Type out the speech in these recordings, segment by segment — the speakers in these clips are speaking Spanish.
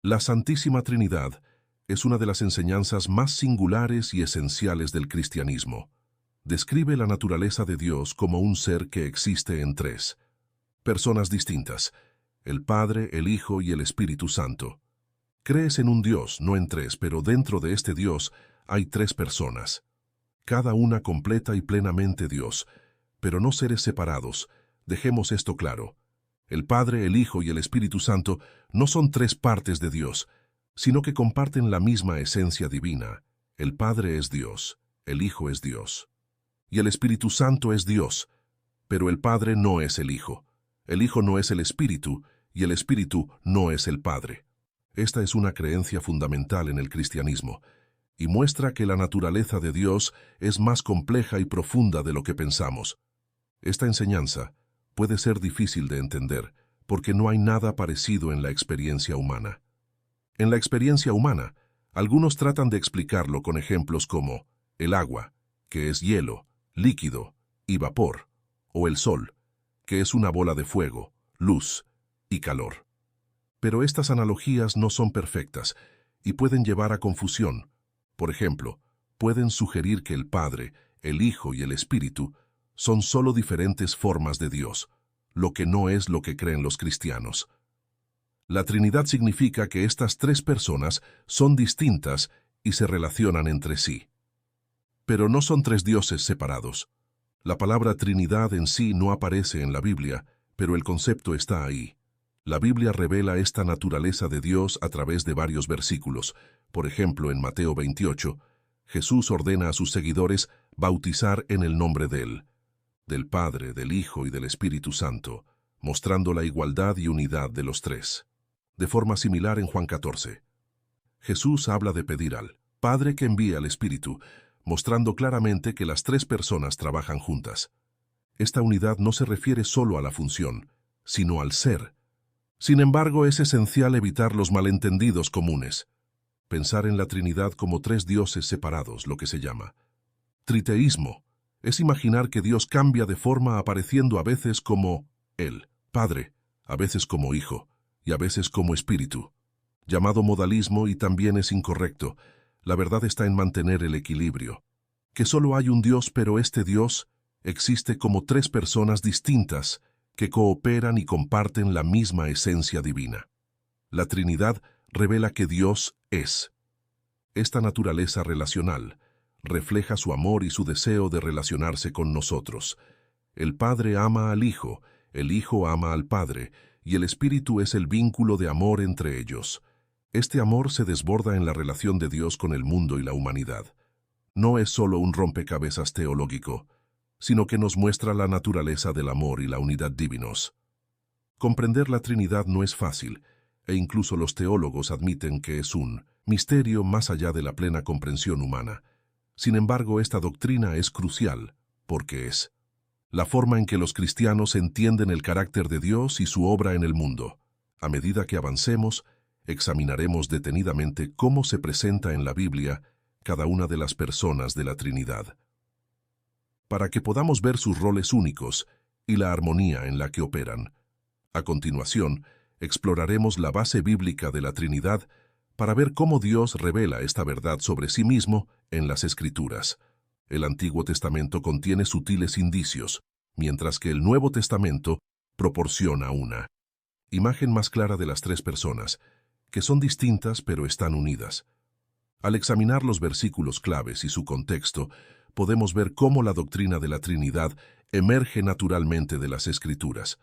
La Santísima Trinidad es una de las enseñanzas más singulares y esenciales del cristianismo. Describe la naturaleza de Dios como un ser que existe en tres personas distintas: el Padre, el Hijo y el Espíritu Santo. Crees en un Dios, no en tres, pero dentro de este Dios hay tres personas, cada una completa y plenamente Dios, pero no seres separados. Dejemos esto claro. El Padre, el Hijo y el Espíritu Santo no son tres partes de Dios, sino que comparten la misma esencia divina. El Padre es Dios, el Hijo es Dios, y el Espíritu Santo es Dios, pero el Padre no es el Hijo no es el Espíritu, y el Espíritu no es el Padre. Esta es una creencia fundamental en el cristianismo, y muestra que la naturaleza de Dios es más compleja y profunda de lo que pensamos. Esta enseñanza puede ser difícil de entender, porque no hay nada parecido en la experiencia humana. En la experiencia humana, algunos tratan de explicarlo con ejemplos como el agua, que es hielo, líquido y vapor, o el sol, que es una bola de fuego, luz y calor. Pero estas analogías no son perfectas y pueden llevar a confusión. Por ejemplo, pueden sugerir que el Padre, el Hijo y el Espíritu son solo diferentes formas de Dios, lo que no es lo que creen los cristianos. La Trinidad significa que estas tres personas son distintas y se relacionan entre sí. Pero no son tres dioses separados. La palabra Trinidad en sí no aparece en la Biblia, pero el concepto está ahí. La Biblia revela esta naturaleza de Dios a través de varios versículos. Por ejemplo, en Mateo 28, Jesús ordena a sus seguidores bautizar en el nombre del Padre, del Hijo y del Espíritu Santo, mostrando la igualdad y unidad de los tres. De forma similar en Juan 14, Jesús habla de pedir al Padre que envíe al Espíritu, mostrando claramente que las tres personas trabajan juntas. Esta unidad no se refiere solo a la función, sino al ser. Sin embargo, es esencial evitar los malentendidos comunes. Pensar en la Trinidad como tres dioses separados, lo que se llama triteísmo, es imaginar que Dios cambia de forma apareciendo a veces como el Padre, a veces como Hijo y a veces como Espíritu. Llamado modalismo, y también es incorrecto. La verdad está en mantener el equilibrio. Que solo hay un Dios, pero este Dios existe como tres personas distintas que cooperan y comparten la misma esencia divina. La Trinidad revela que Dios es. Esta naturaleza relacional refleja su amor y su deseo de relacionarse con nosotros. El Padre ama al Hijo, el Hijo ama al Padre, y el Espíritu es el vínculo de amor entre ellos. Este amor se desborda en la relación de Dios con el mundo y la humanidad. No es solo un rompecabezas teológico, sino que nos muestra la naturaleza del amor y la unidad divinos. Comprender la Trinidad no es fácil, e incluso los teólogos admiten que es un misterio más allá de la plena comprensión humana. Sin embargo, esta doctrina es crucial, porque es la forma en que los cristianos entienden el carácter de Dios y su obra en el mundo. A medida que avancemos, examinaremos detenidamente cómo se presenta en la Biblia cada una de las personas de la Trinidad, para que podamos ver sus roles únicos y la armonía en la que operan. A continuación, exploraremos la base bíblica de la Trinidad para ver cómo Dios revela esta verdad sobre sí mismo en las Escrituras. El Antiguo Testamento contiene sutiles indicios, mientras que el Nuevo Testamento proporciona una imagen más clara de las tres personas, que son distintas pero están unidas. Al examinar los versículos claves y su contexto, podemos ver cómo la doctrina de la Trinidad emerge naturalmente de las Escrituras.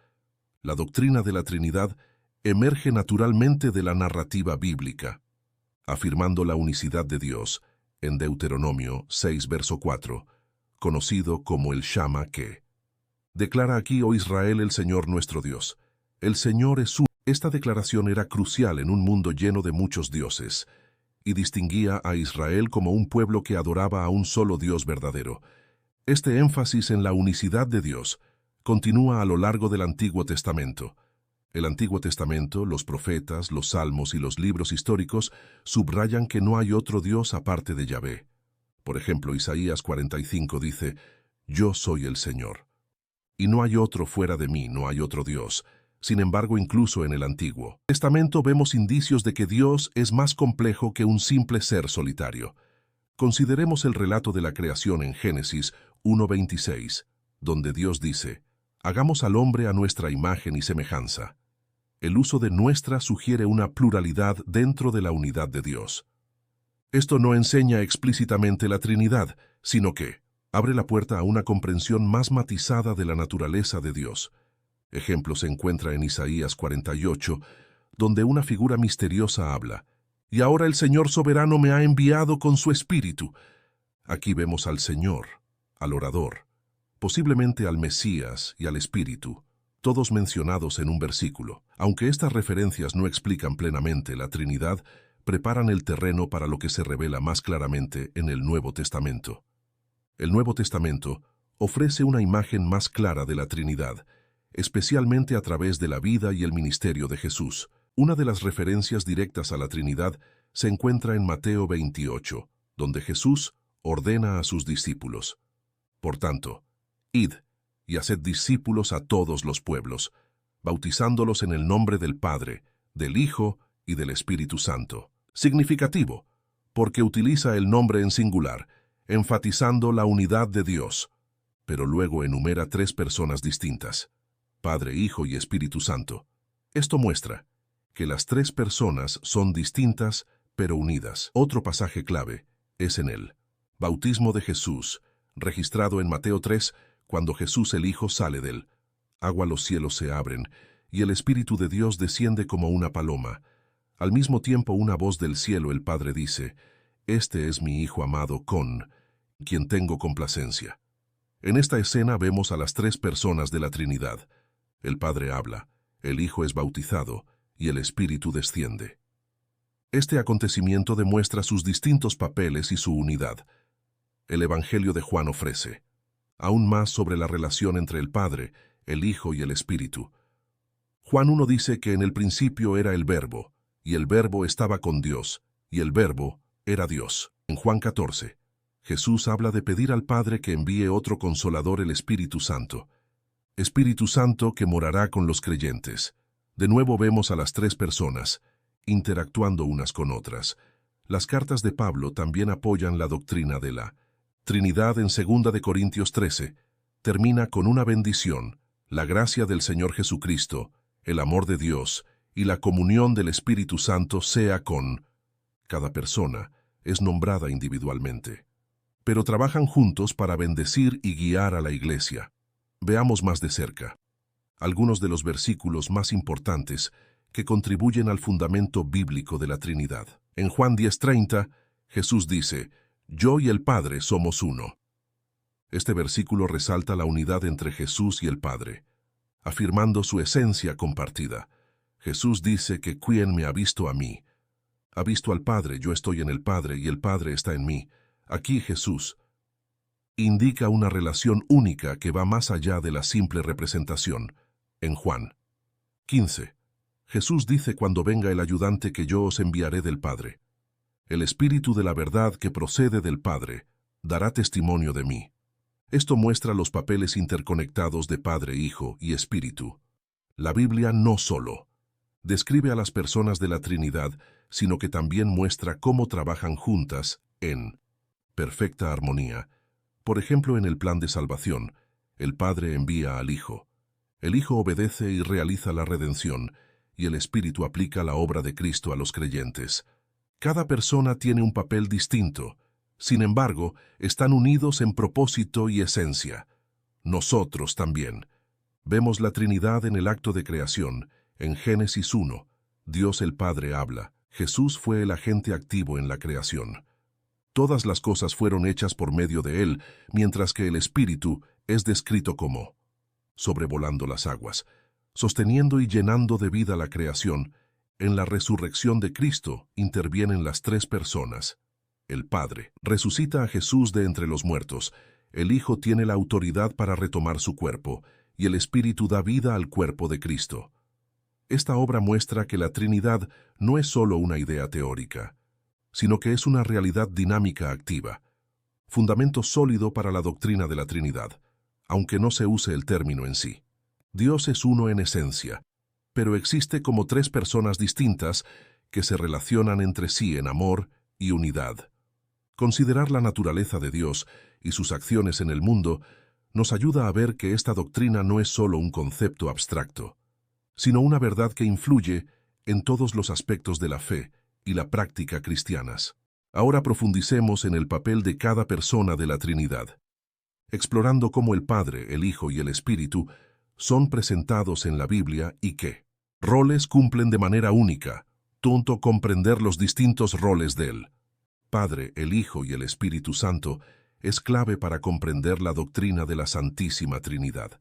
La doctrina de la Trinidad emerge naturalmente de la narrativa bíblica, afirmando la unicidad de Dios en Deuteronomio 6, verso 4, conocido como el Shama, que declara aquí: «Oh Israel, el Señor nuestro Dios. El Señor es uno». Esta declaración era crucial en un mundo lleno de muchos dioses, y distinguía a Israel como un pueblo que adoraba a un solo Dios verdadero. Este énfasis en la unicidad de Dios continúa a lo largo del Antiguo Testamento. El Antiguo Testamento, los profetas, los salmos y los libros históricos subrayan que no hay otro Dios aparte de Yahvé. Por ejemplo, Isaías 45 dice: «Yo soy el Señor, y no hay otro fuera de mí, no hay otro Dios. Sin embargo, incluso en el Antiguo Testamento vemos indicios de que Dios es más complejo que un simple ser solitario. Consideremos el relato de la creación en Génesis 1:26, donde Dios dice, «Hagamos al hombre a nuestra imagen y semejanza». El uso de nuestra sugiere una pluralidad dentro de la unidad de Dios. Esto no enseña explícitamente la Trinidad, sino que abre la puerta a una comprensión más matizada de la naturaleza de Dios. Ejemplo se encuentra en Isaías 48, donde una figura misteriosa habla, «Y ahora el Señor soberano me ha enviado con su Espíritu». Aquí vemos al Señor, al orador, posiblemente al Mesías y al Espíritu, todos mencionados en un versículo. Aunque estas referencias no explican plenamente la Trinidad, preparan el terreno para lo que se revela más claramente en el Nuevo Testamento. El Nuevo Testamento ofrece una imagen más clara de la Trinidad, especialmente a través de la vida y el ministerio de Jesús. Una de las referencias directas a la Trinidad se encuentra en Mateo 28, donde Jesús ordena a sus discípulos: «Por tanto, id y haced discípulos a todos los pueblos, bautizándolos en el nombre del Padre, del Hijo y del Espíritu Santo». Significativo, porque utiliza el nombre en singular, enfatizando la unidad de Dios, pero luego enumera 3 personas distintas: Padre, Hijo y Espíritu Santo. Esto muestra que las 3 personas son distintas, pero unidas. Otro pasaje clave es en el bautismo de Jesús, registrado en Mateo 3, cuando Jesús el Hijo sale del agua, los cielos se abren, y el Espíritu de Dios desciende como una paloma. Al mismo tiempo, una voz del cielo, el Padre dice: «Este es mi Hijo amado, con quien tengo complacencia». En esta escena vemos a las 3 personas de la Trinidad. El Padre habla, el Hijo es bautizado y el Espíritu desciende. Este acontecimiento demuestra sus distintos papeles y su unidad. El Evangelio de Juan ofrece aún más sobre la relación entre el Padre, el Hijo y el Espíritu. Juan 1 dice que en el principio era el Verbo, y el Verbo estaba con Dios, y el Verbo era Dios. En Juan 14, Jesús habla de pedir al Padre que envíe otro Consolador, el Espíritu Santo. Espíritu Santo que morará con los creyentes. De nuevo vemos a las 3 personas, interactuando unas con otras. Las cartas de Pablo también apoyan la doctrina de la Trinidad. En 2 de Corintios 13, termina con una bendición: «La gracia del Señor Jesucristo, el amor de Dios y la comunión del Espíritu Santo sea con». Cada persona es nombrada individualmente, pero trabajan juntos para bendecir y guiar a la Iglesia. Veamos más de cerca algunos de los versículos más importantes que contribuyen al fundamento bíblico de la Trinidad. En Juan 10:30, Jesús dice: «Yo y el Padre somos uno». Este versículo resalta la unidad entre Jesús y el Padre, afirmando su esencia compartida. Jesús dice que quien me ha visto a mí, ha visto al Padre. Yo estoy en el Padre y el Padre está en mí. Aquí Jesús indica una relación única que va más allá de la simple representación. En Juan 15, Jesús dice: «Cuando venga el ayudante que yo os enviaré del Padre, el Espíritu de la verdad que procede del Padre, dará testimonio de mí». Esto muestra los papeles interconectados de Padre, Hijo y Espíritu. La Biblia no solo describe a las personas de la Trinidad, sino que también muestra cómo trabajan juntas en perfecta armonía. Por ejemplo, en el plan de salvación, el Padre envía al Hijo. El Hijo obedece y realiza la redención, y el Espíritu aplica la obra de Cristo a los creyentes. Cada persona tiene un papel distinto. Sin embargo, están unidos en propósito y esencia. Nosotros también. Vemos la Trinidad en el acto de creación. En Génesis 1, Dios el Padre habla. Jesús fue el agente activo en la creación. Todas las cosas fueron hechas por medio de Él, mientras que el Espíritu es descrito como sobrevolando las aguas, sosteniendo y llenando de vida la creación. En la resurrección de Cristo intervienen las 3 personas. El Padre resucita a Jesús de entre los muertos, el Hijo tiene la autoridad para retomar su cuerpo, y el Espíritu da vida al cuerpo de Cristo. Esta obra muestra que la Trinidad no es solo una idea teórica, sino que es una realidad dinámica activa, fundamento sólido para la doctrina de la Trinidad, aunque no se use el término en sí. Dios es uno en esencia, pero existe como tres personas distintas que se relacionan entre sí en amor y unidad. Considerar la naturaleza de Dios y sus acciones en el mundo nos ayuda a ver que esta doctrina no es solo un concepto abstracto, sino una verdad que influye en todos los aspectos de la fe y la práctica cristianas. Ahora profundicemos en el papel de cada persona de la Trinidad, explorando cómo el Padre, el Hijo y el Espíritu son presentados en la Biblia y qué roles cumplen de manera única, junto comprender los distintos roles del Padre, el Hijo y el Espíritu Santo es clave para comprender la doctrina de la Santísima Trinidad.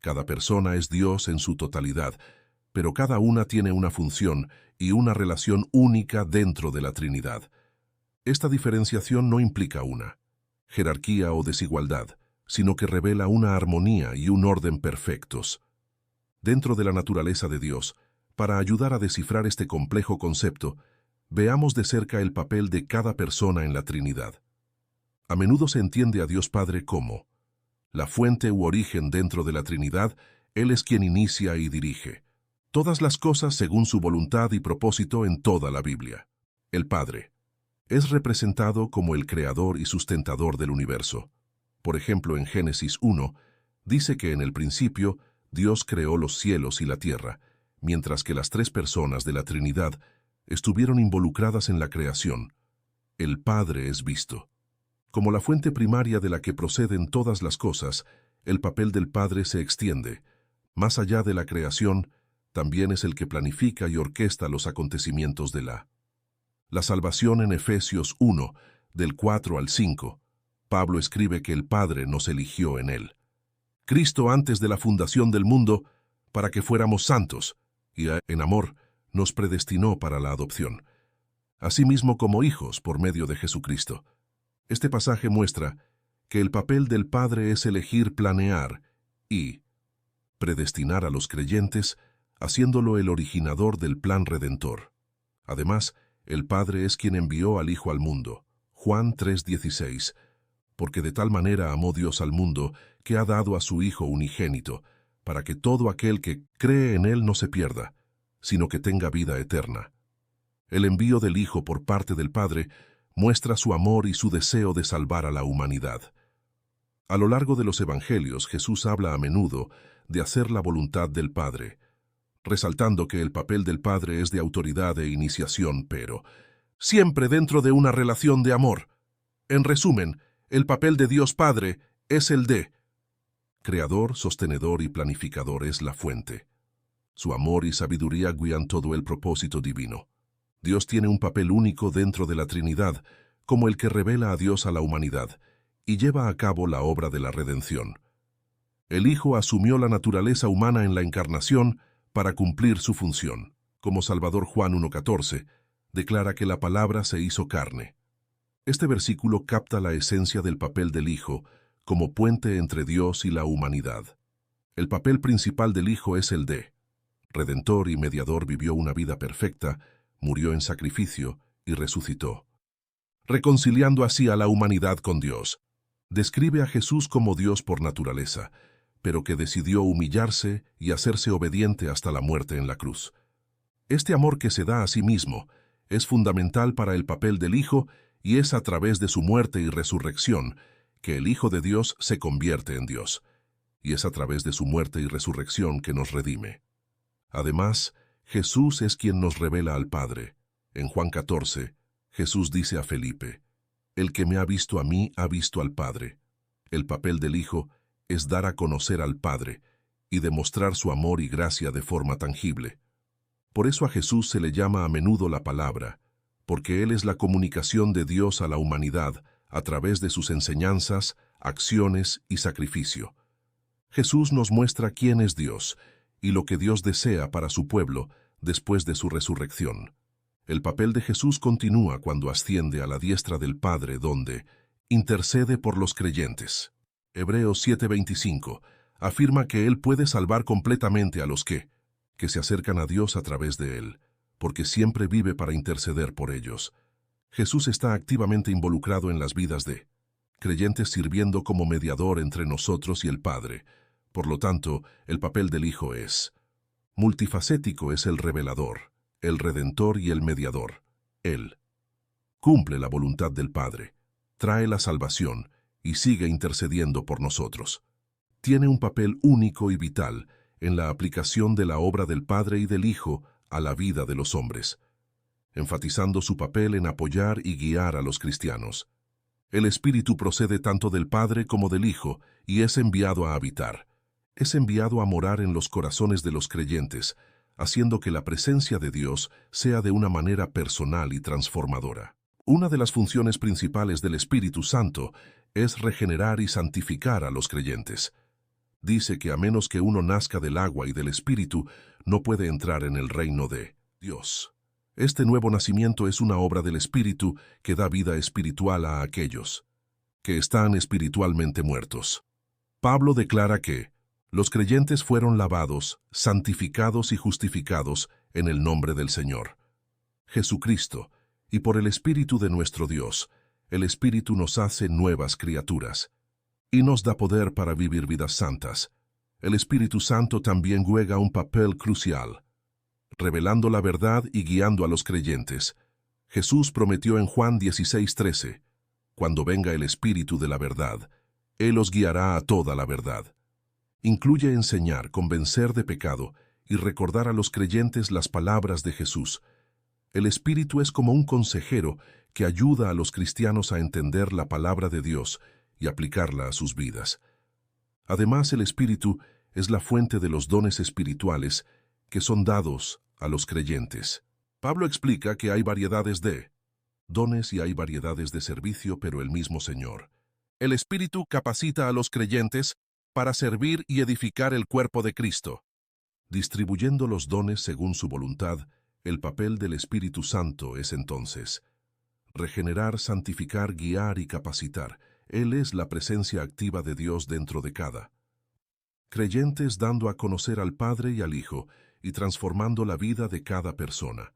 Cada persona es Dios en su totalidad, pero cada una tiene una función y una relación única dentro de la Trinidad. Esta diferenciación no implica una jerarquía o desigualdad, sino que revela una armonía y un orden perfectos. Dentro de la naturaleza de Dios, para ayudar a descifrar este complejo concepto, veamos de cerca el papel de cada persona en la Trinidad. A menudo se entiende a Dios Padre como la fuente u origen dentro de la Trinidad. Él es quien inicia y dirige todas las cosas según su voluntad y propósito en toda la Biblia. El Padre es representado como el creador y sustentador del universo. Por ejemplo, en Génesis 1, dice que en el principio Dios creó los cielos y la tierra, mientras que las tres personas de la Trinidad estuvieron involucradas en la creación. El Padre es visto como la fuente primaria de la que proceden todas las cosas. El papel del Padre se extiende. Más allá de la creación, también es el que planifica y orquesta los acontecimientos de la salvación. En Efesios 1, del 4 al 5, Pablo escribe que el Padre nos eligió en él, Cristo, antes de la fundación del mundo, para que fuéramos santos, y en amor nos predestinó para la adopción, asimismo como hijos por medio de Jesucristo. Este pasaje muestra que el papel del Padre es elegir, planear y predestinar a los creyentes, haciéndolo el originador del plan redentor. Además, el Padre es quien envió al Hijo al mundo. Juan 3:16, porque de tal manera amó Dios al mundo, que ha dado a su Hijo unigénito, para que todo aquel que cree en Él no se pierda, sino que tenga vida eterna. El envío del Hijo por parte del Padre muestra su amor y su deseo de salvar a la humanidad. A lo largo de los Evangelios, Jesús habla a menudo de hacer la voluntad del Padre, resaltando que el papel del Padre es de autoridad e iniciación, pero siempre dentro de una relación de amor. En resumen, el papel de Dios Padre es el de creador, sostenedor y planificador. Es la fuente. Su amor y sabiduría guían todo el propósito divino. Dios tiene un papel único dentro de la Trinidad, como el que revela a Dios a la humanidad y lleva a cabo la obra de la redención. El Hijo asumió la naturaleza humana en la encarnación para cumplir su función. Como Salvador. Juan 1:14 declara que la palabra se hizo carne. Este versículo capta la esencia del papel del Hijo como puente entre Dios y la humanidad. El papel principal del Hijo es el de redentor y mediador. Vivió una vida perfecta, murió en sacrificio y resucitó, reconciliando así a la humanidad con Dios. Describe a Jesús como Dios por naturaleza, pero que decidió humillarse y hacerse obediente hasta la muerte en la cruz. Este amor que se da a sí mismo es fundamental para el papel del Hijo, y es a través de su muerte y resurrección que el Hijo de Dios se convierte en Dios, y es a través de su muerte y resurrección que nos redime. Además, Jesús es quien nos revela al Padre. En Juan 14, Jesús dice a Felipe: el que me ha visto a mí ha visto al Padre. El papel del Hijo es dar a conocer al Padre y demostrar su amor y gracia de forma tangible. Por eso a Jesús se le llama a menudo la palabra, porque Él es la comunicación de Dios a la humanidad a través de sus enseñanzas, acciones y sacrificio. Jesús nos muestra quién es Dios y lo que Dios desea para su pueblo después de su resurrección. El papel de Jesús continúa cuando asciende a la diestra del Padre, donde intercede por los creyentes. Hebreos 7:25 afirma que Él puede salvar completamente a los que se acercan a Dios a través de Él, porque siempre vive para interceder por ellos. Jesús está activamente involucrado en las vidas de creyentes, sirviendo como mediador entre nosotros y el Padre. Por lo tanto, el papel del Hijo es Multifacético es el revelador, el redentor y el mediador. Él cumple la voluntad del Padre, trae la salvación y sigue intercediendo por nosotros. Tiene un papel único y vital en la aplicación de la obra del Padre y del Hijo a la vida de los hombres, enfatizando su papel en apoyar y guiar a los cristianos. El Espíritu procede tanto del Padre como del Hijo y es enviado a habitar. Es enviado a morar en los corazones de los creyentes, haciendo que la presencia de Dios sea de una manera personal y transformadora. Una de las funciones principales del Espíritu Santo es regenerar y santificar a los creyentes. Dice que a menos que uno nazca del agua y del Espíritu, no puede entrar en el reino de Dios. Este nuevo nacimiento es una obra del Espíritu que da vida espiritual a aquellos que están espiritualmente muertos. Pablo declara que los creyentes fueron lavados, santificados y justificados en el nombre del Señor Jesucristo, y por el Espíritu de nuestro Dios. El Espíritu nos hace nuevas criaturas y nos da poder para vivir vidas santas. El Espíritu Santo también juega un papel crucial, revelando la verdad y guiando a los creyentes. Jesús prometió en Juan 16:13, cuando venga el Espíritu de la verdad, Él os guiará a toda la verdad. Incluye enseñar, convencer de pecado y recordar a los creyentes las palabras de Jesús. El Espíritu es como un consejero que ayuda a los cristianos a entender la palabra de Dios y aplicarla a sus vidas. Además, el Espíritu es la fuente de los dones espirituales que son dados a los creyentes. Pablo explica que hay variedades de dones y hay variedades de servicio, pero el mismo Señor. El Espíritu capacita a los creyentes para servir y edificar el cuerpo de Cristo, distribuyendo los dones según su voluntad. El papel del Espíritu Santo es entonces regenerar, santificar, guiar y capacitar. Él es la presencia activa de Dios dentro de cada creyentes, dando a conocer al Padre y al Hijo y transformando la vida de cada persona.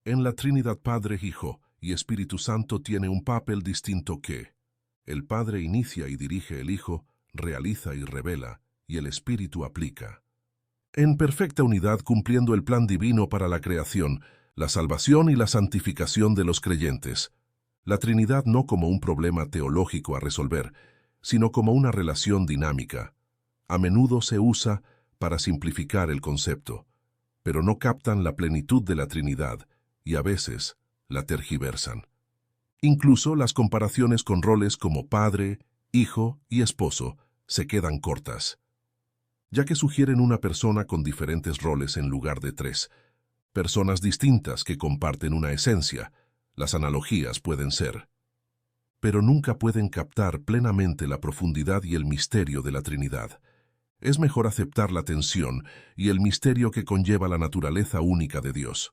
En la Trinidad Padre, Hijo y Espíritu Santo tiene un papel distinto que el Padre inicia y dirige, el Hijo realiza y revela, y el Espíritu aplica. En perfecta unidad, cumpliendo el plan divino para la creación, la salvación y la santificación de los creyentes. La Trinidad no como un problema teológico a resolver, sino como una relación dinámica. A menudo se usa para simplificar el concepto, pero no captan la plenitud de la Trinidad y a veces la tergiversan. Incluso las comparaciones con roles como Padre, Hijo y Esposo se quedan cortas, ya que sugieren una persona con diferentes roles en lugar de tres personas distintas que comparten una esencia. Las analogías pueden ser, pero nunca pueden captar plenamente la profundidad y el misterio de la Trinidad. Es mejor aceptar la tensión y el misterio que conlleva la naturaleza única de Dios.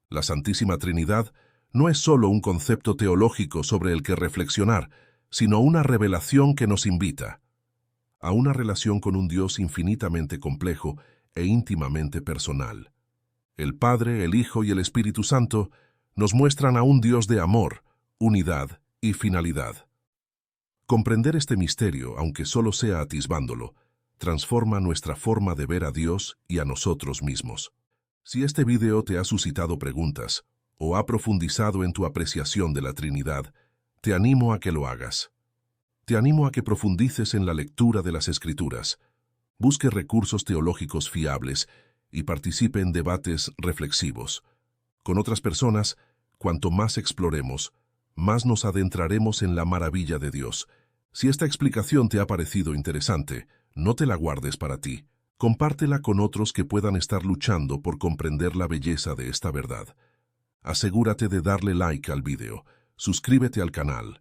La Santísima Trinidad no es solo un concepto teológico sobre el que reflexionar, sino una revelación que nos invita a una relación con un Dios infinitamente complejo e íntimamente personal. El Padre, el Hijo y el Espíritu Santo nos muestran a un Dios de amor, unidad y finalidad. Comprender este misterio, aunque solo sea atisbándolo, transforma nuestra forma de ver a Dios y a nosotros mismos. Si este video te ha suscitado preguntas o ha profundizado en tu apreciación de la Trinidad, te animo a que lo hagas. Te animo a que profundices en la lectura de las Escrituras, busque recursos teológicos fiables y participe en debates reflexivos. Con otras personas, cuanto más exploremos, más nos adentraremos en la maravilla de Dios. Si esta explicación te ha parecido interesante, no te la guardes para ti. Compártela con otros que puedan estar luchando por comprender la belleza de esta verdad. Asegúrate de darle like al video, suscríbete al canal